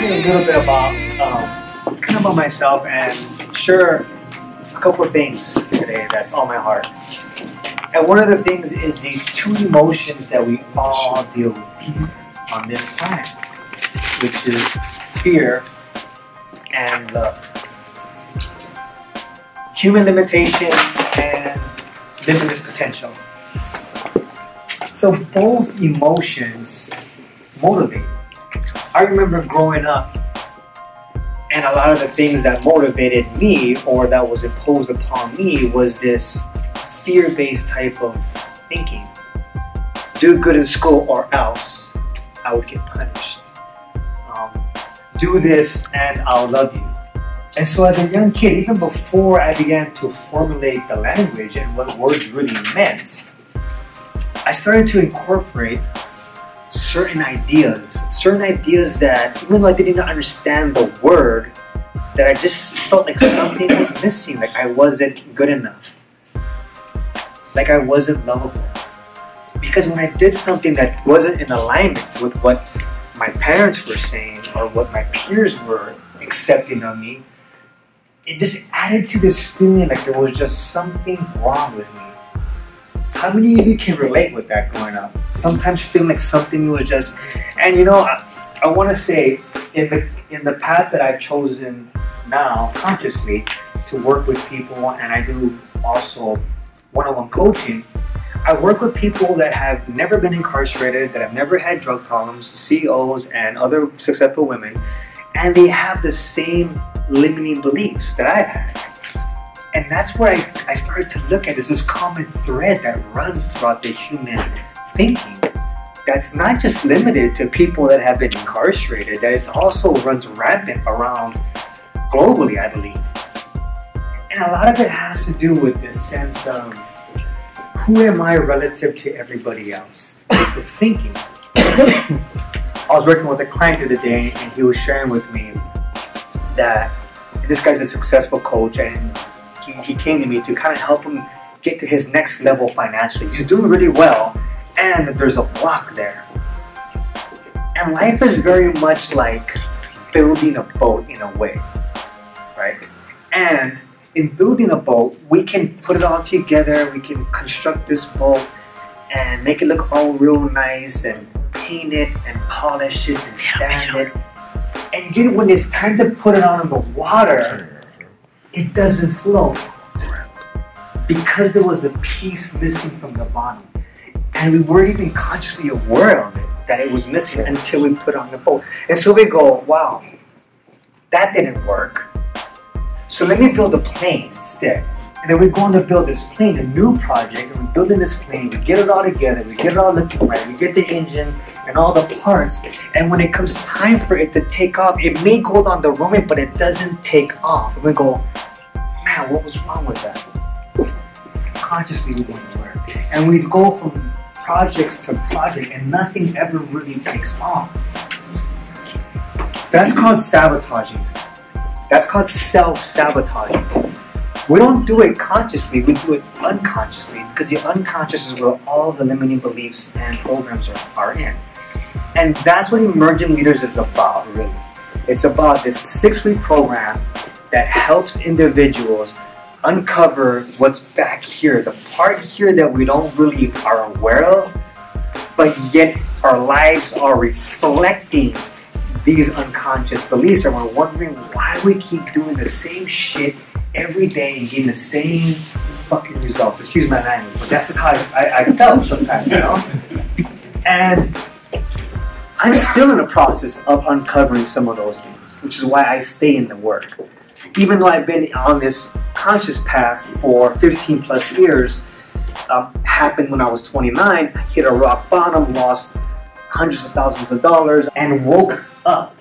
you a little bit about kind of about myself and share a couple of things today that's on my heart. And one of the things is these two emotions that we all deal with on this planet, which is fear and love. Human limitation and limitless potential. So both emotions motivate. I remember growing up, and a lot of the things that motivated me or that was imposed upon me was this fear-based type of thinking. Do good in school or else I would get punished. Do this and I'll love you. And so as a young kid, even before I began to formulate the language and what words really meant, I started to incorporate certain ideas that, even though I didn't understand the word, that I just felt like something was missing, like I wasn't good enough, like I wasn't lovable. Because when I did something that wasn't in alignment with what my parents were saying or what my peers were accepting of me, it just added to this feeling like there was just something wrong with me. How many of you can relate with that growing up? Sometimes feeling like something was just, and you know, I want to say, in the path that I've chosen now, consciously, to work with people, and I do also one-on-one coaching, I work with people that have never been incarcerated, that have never had drug problems, CEOs and other successful women, and they have the same limiting beliefs that I've had. And that's where I started to look at this common thread that runs throughout the human thinking. That's not just limited to people that have been incarcerated, that it also runs rampant around globally, I believe. And a lot of it has to do with this sense of, who am I relative to everybody else? The thinking. I was working with a client the other day, and he was sharing with me that this guy's a successful coach, and he came to me to kind of help him get to his next level financially. He's doing really well, and there's a block there. And life is very much like building a boat in a way, right? And in building a boat, we can put it all together, we can construct this boat and make it look all real nice and paint it and polish it and sand it. And yet when it's time to put it out in the water, it doesn't flow because there was a piece missing from the bottom. And we weren't even consciously aware of it, that it was missing until we put it on the boat. And so we go, wow, that didn't work. So let me build a plane instead. And then we go on to build this plane, a new project, and we're building this plane, we get it all together, we get it all looking right, we get the engine and all the parts, and when it comes time for it to take off, it may go down the runway, but it doesn't take off. And we go, man, what was wrong with that? Consciously we weren't aware. And we go from projects to project and nothing ever really takes off. That's called sabotaging. That's called self-sabotaging. We don't do it consciously, we do it unconsciously, because the unconscious is where all the limiting beliefs and programs are in. And that's what Emerging Leaders is about, really. It's about this 6-week program that helps individuals uncover what's back here, the part here that we don't really are aware of, but yet our lives are reflecting these unconscious beliefs, and we're wondering why we keep doing the same shit every day and getting the same fucking results. Excuse my language, but that's just how I felt sometimes, you know? And I'm still in the process of uncovering some of those things, which is why I stay in the work. Even though I've been on this conscious path for 15 plus years, happened when I was 29, hit a rock bottom, lost hundreds of thousands of dollars, and woke up.